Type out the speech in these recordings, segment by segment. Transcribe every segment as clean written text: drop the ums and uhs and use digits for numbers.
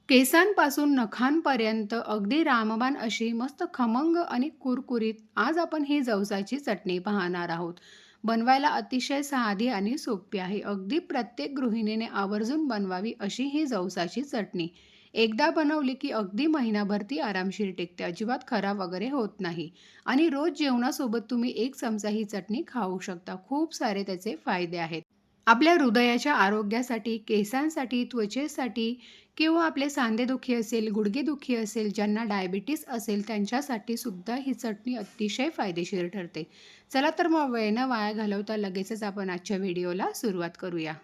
केसांपासून नखांपर्यंत अगदी रामबाण अशी मस्त खमंग आणि कुरकुरीत आज आपण ही जवसाची चटणी पाहणार आहोत. बनवायला अतिशय साधी आणि सोपी आहे. अगदी प्रत्येक गृहिणीने आवर्जून बनवावी अशी ही जवसाची चटणी. एकदा बनवली की अगदी महिनाभर ती आरामशीर टिकते. अजिबात खराब वगैरे होत नाही. आणि रोज जेवणासोबत तुम्ही 1 चमचा ही चटणी खाऊ शकता. खूप सारे त्याचे फायदे आहेत. आपल्या हृदयाच्या आरोग्यासाठी, केसांसाठी, त्वचेसाठी किंवा आपले सांधेदुखी असेल, गुडघेदुखी असेल, ज्यांना डायबिटीस असेल त्यांच्यासाठी सुद्धा ही चटणी अतिशय फायदेशीर ठरते. चला तर मग वेळ न वाया घालवता लगेचच आपण आजच्या व्हिडिओला सुरुवात करूया.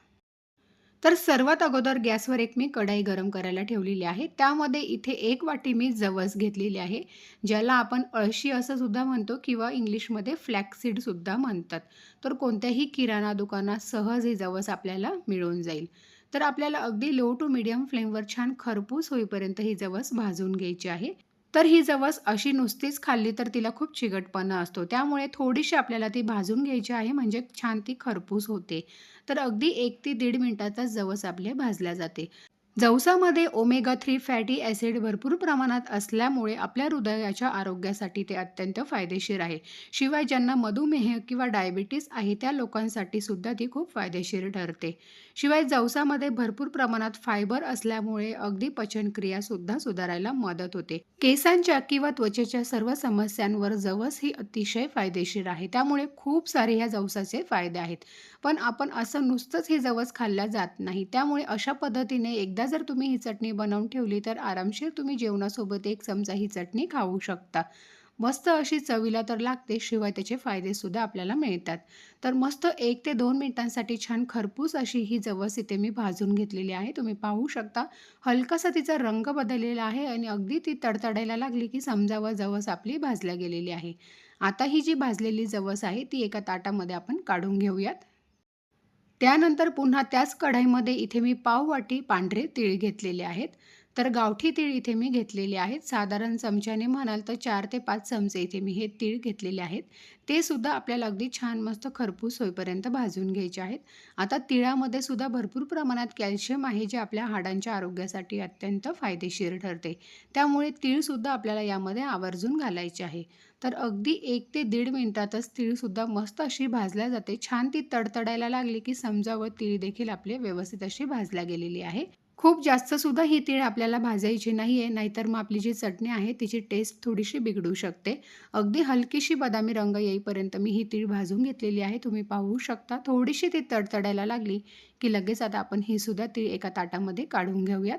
तर सर्वात अगोदर गॅसवर एक मी कढई गरम करायला ठेवलेली आहे. त्यामध्ये इथे 1 वाटी मी जवस घेतलेली आहे, ज्याला आपण अळशी असं सुद्धा म्हणतो किंवा इंग्लिशमध्ये फ्लॅक्स सुद्धा म्हणतात. तर कोणत्याही किराणा दुकानात सहज ही जवस आपल्याला मिळून जाईल. तर आपल्याला अगदी लो टू मीडियम फ्लेमवर छान खरपूस होईपर्यंत ही जवस भाजून घ्यायची आहे. तर ही जवस अशी नुसतीच खाल्ली तर तिला खूप चिकटपणा असतो. त्यामुळे थोडीशी आपल्याला ती भाजून घ्यायची आहे म्हणजे छान ती खरपूस होते. तर अगदी 1 ते दीड मिनिटातच जवस आपले भाजल्या जाते. जवसामध्ये ओमेगा 3 फॅटी ॲसिड भरपूर प्रमाणात असल्यामुळे आपल्या हृदयाच्या आरोग्यासाठी ते अत्यंत फायदेशीर आहे. शिवाय ज्यांना मधुमेह किंवा डायबिटीस आहे त्या लोकांसाठी सुद्धा ती खूप फायदेशीर ठरते. शिवाय जवसामध्ये भरपूर प्रमाणात फायबर असल्यामुळे अगदी पचनक्रिया सुद्धा सुधारायला मदत होते. केसांच्या किंवा त्वचेच्या सर्व समस्यांवर जवस ही अतिशय फायदेशीर आहे. त्यामुळे खूप सारे ह्या जवसाचे फायदे आहेत. पण आपण असं नुसतंच हे जवस खाल्ल्या जात नाही. त्यामुळे अशा पद्धतीने एकदा जर तुम्ही ही चटणी बनवून ठेवली, तर आरामशीर तुम्ही जेवणासोबत 1 चमचा ही चटणी खाऊ शकता. मस्त अशी चवीला तर लागते, शिवाय त्याचे फायदेसुद्धा आपल्याला मिळतात. तर मस्त 1 ते 2 मिनिटांसाठी छान खरपूस अशी ही जवस इथे मी भाजून घेतलेली आहे. तुम्ही पाहू शकता हलकासा तिचा रंग बदललेला आहे आणि अगदी ती तडतडायला लागली, की समजावं जवस आपली भाजल्या गेलेली आहे. आता ही जी भाजलेली जवस आहे, ती एका ताटामध्ये आपण काढून घेऊयात. त्यानंतर पुन्हा त्याच कढईमध्ये इथे मी पाव वाटी पांढरे तीळ घेतलेले आहेत. तर गावठी तीळ इथे मी घेतलेले आहेत. साधारण चमच्याने म्हणाल तर 4 ते 5 चमचे इथे मी हे तीळ घेतलेले आहेत. ते सुद्धा आपल्याला अगदी छान मस्त खरपूस होईपर्यंत भाजून घ्यायचे आहेत. आता तिळामध्ये सुद्धा भरपूर प्रमाणात कॅल्शियम आहे, जे आपल्या हाडांच्या आरोग्यासाठी अत्यंत फायदेशीर ठरते. त्यामुळे तीळसुद्धा आपल्याला यामध्ये आवर्जून घालायचे आहे. तर अगदी 1 ते दीड मिनिटातच तीळसुद्धा मस्त अशी भाजल्या जाते. छान ती तडतडायला लागली, की समजावं तीळ देखील आपले व्यवस्थित अशी भाजल्या गेलेली आहे. खूप जास्त सुद्धा ही तीळ आपल्याला भाजायची नाहीये, नाहीतर मग आपली जी चटणी आहे तिची टेस्ट थोडीशी बिघडू शकते. अगदी हलकीशी बदामी रंग येईपर्यंत मी ही तीळ भाजून घेतलेली आहे. तुम्ही पाहू शकता. थोडीशी ती तडतडायला लागली, की लगेच आता आपण ही सुद्धा तीळ एका ताटामध्ये काढून घेऊयात.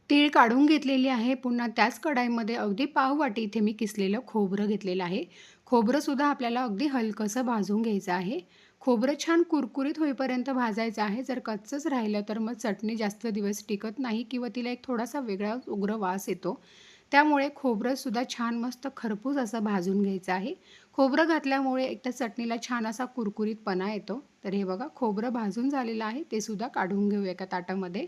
तीळ काढून घेतलेली आहे. पुन्हा त्याच कढईमध्ये अगदी पाव वाटी इथे मी किसलेलं खोबरं घेतलेलं आहे. खोबरंसुद्धा आपल्याला अगदी हलकंसं भाजून घ्यायचं आहे. खोबरं छान कुरकुरीत होईपर्यंत भाजायचं आहे. जर कच्चंच राहिलं तर मग चटणी जास्त दिवस टिकत नाही किंवा तिला एक थोडासा वेगळा उग्र वास येतो. त्यामुळे खोबरंसुद्धा छान मस्त खरपूस असं भाजून घ्यायचं आहे. खोबरं घातल्यामुळे एक तर चटणीला छान असा कुरकुरीतपणा येतो. तर हे बघा खोबरं भाजून झालेलं आहे. ते सुद्धा काढून घेऊया एका ताटामध्ये.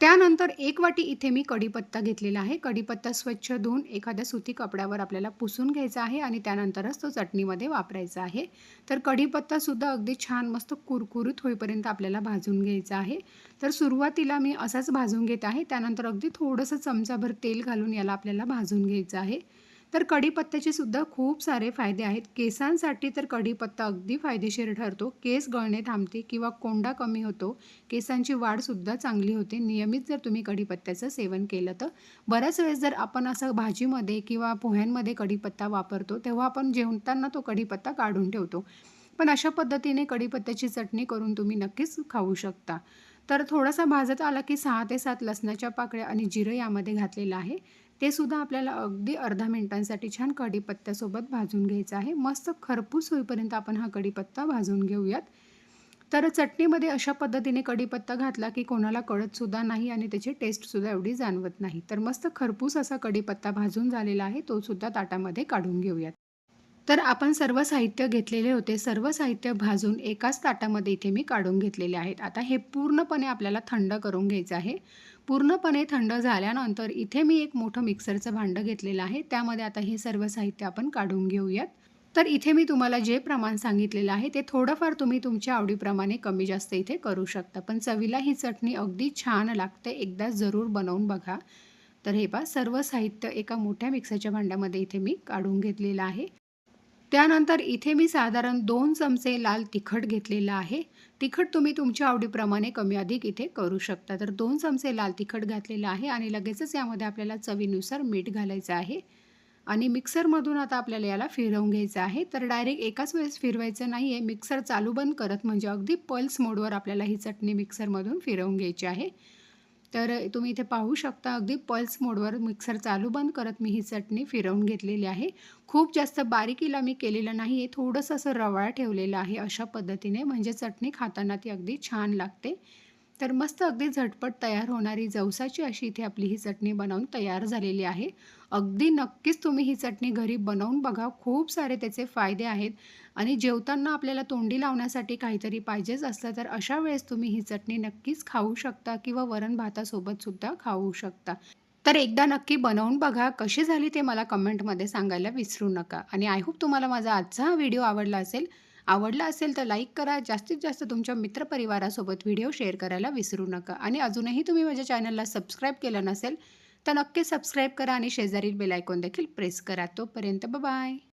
त्यानंतर 1 वाटी इथे मी कढीपत्ता घेतलेला आहे. कढीपत्ता स्वच्छ धुवून एखाद्या सुती कपड्यावर आपल्याला पुसून घ्यायचा आहे आणि त्यानंतरच तो चटणीमध्ये वापरायचा आहे. तर कढीपत्तासुद्धा अगदी छान मस्त कुरकुरीत होईपर्यंत आपल्याला भाजून घ्यायचा आहे. तर सुरुवातीला मी असाच भाजून घेत आहे. त्यानंतर अगदी थोडंसं चमचाभर तेल घालून याला आपल्याला भाजून घ्यायचं आहे. तर कढीपत्त्याचे सुद्धा खूप सारे फायदे आहेत. केसांसाठी तर कढीपत्ता अगदी फायदेशीर ठरतो. केस गळणे थांबते किंवा कोंडा कमी होतो. केसांची वाढसुद्धा चांगली होते. नियमित जर तुम्ही कढीपत्त्याचं सेवन केलं तर. बऱ्याच वेळेस जर आपण असं भाजीमध्ये किंवा पोह्यांमध्ये कढीपत्ता वापरतो, तेव्हा आपण जेवताना तो कढीपत्ता काढून ठेवतो. पण अशा पद्धतीने कढीपत्त्याची चटणी करून तुम्ही नक्कीच खाऊ शकता. तर थोडासा भाजत आला की 6 ते 7 लसणाच्या पाकळ्या आणि जिरं यामध्ये घातलेलं आहे. ते सुद्धा आपल्याला अगदी अर्धा मिनिटांसाठी छान कढीपत्त्यासोबत भाजून घ्यायचं आहे. मस्त खरपूस होईपर्यंत आपण हा कढीपत्ता भाजून घेऊयात. तर चटणीमध्ये अशा पद्धतीने कढीपत्ता घातला, की कोणाला कळतसुद्धा नाही आणि त्याची टेस्टसुद्धा एवढी जाणवत नाही. तर मस्त खरपूस असा कढीपत्ता भाजून झालेला आहे, तो सुद्धा ताटामध्ये काढून घेऊयात. तर आपण सर्व साहित्य घेतलेले होते. सर्व साहित्य भाजून एकाच ताटामध्ये इथे मी काढून घेतलेले आहेत. आता हे पूर्णपणे आपल्याला थंड करून घ्यायचं आहे. पूर्णपणे थंड झाल्यानंतर इथे मी एक मोठं मिक्सरचं भांडं घेतलेलं आहे. त्यामध्ये आता हे सर्व साहित्य आपण काढून घेऊयात. तर इथे मी तुम्हाला जे प्रमाण सांगितलेलं आहे, ते थोडंफार तुम्ही तुमच्या आवडीप्रमाणे कमी जास्त इथे करू शकता. पण चवीला ही चटणी अगदी छान लागते. एकदा जरूर बनवून बघा. तर हे पहा सर्व साहित्य एका मोठ्या मिक्सरच्या भांड्यामध्ये इथे मी काढून घेतलेलं आहे. त्यानंतर इथे मी साधारण 2 चमचे लाल तिखट घेतलेलं आहे. तिखट तुम्ही तुमच्या आवडीप्रमाणे कमी-अधिक इथे करू शकता. तर 2 चमचे लाल तिखट घातलेलं आहे आणि लगेचच यामध्ये आपल्याला चवीनुसार मीठ घालायचं आहे. आणि मिक्सरमधून आता आपल्याला याला फिरवून घ्यायचं आहे. तर डायरेक्ट एकाच वेळेस फिरवायचं नाहीये. मिक्सर चालू बंद करत म्हणजे अगदी पल्स मोडवर आपल्याला ही चटणी मिक्सरमधून फिरवून घ्यायची आहे. तर तुम्ही इथे पाहू शकता अगदी पल्स मोडवर मिक्सर चालू बंद करत मी ही चटणी फिरवून घेतलेली आहे. खूप जास्त बारीकीला मी केलेलं नाही आहे. थोडंसं असं रवाळ ठेवलेलं आहे अशा पद्धतीने म्हणजे चटणी खाताना ती अगदी छान लागते. तर मस्त अगदी झटपट तयार होणारी जवसाची अशी इथे आपली ही चटणी बनवून तयार झालेली आहे. अगदी नक्कीच तुम्ही ही चटणी घरी बनवून बघा. खूप सारे त्याचे फायदे आहेत आणि जेवताना आपल्याला तोंडी लावण्यासाठी काहीतरी पाहिजेच असतं, तर अशा वेळेस तुम्ही ही चटणी नक्कीच खाऊ शकता किंवा वरण-भातासोबत सुद्धा खाऊ शकता. तर एकदा नक्की बनवून बघा. कशी झाली ते मला कमेंटमध्ये सांगायला विसरू नका आणि आय होप तुम्हाला माझा आजचा हा व्हिडिओ आवडला असेल. आवडला असेल तर लाईक करा. जास्तीत जास्त तुमच्या मित्रपरिवारासोबत व्हिडिओ शेअर करायला विसरू नका आणि अजूनही तुम्ही माझ्या चॅनलला सबस्क्राईब केलं नसेल, तर नक्की सबस्क्राईब करा आणि शेजारील बेल आयकॉन देखील प्रेस करा. तोपर्यंत बाय.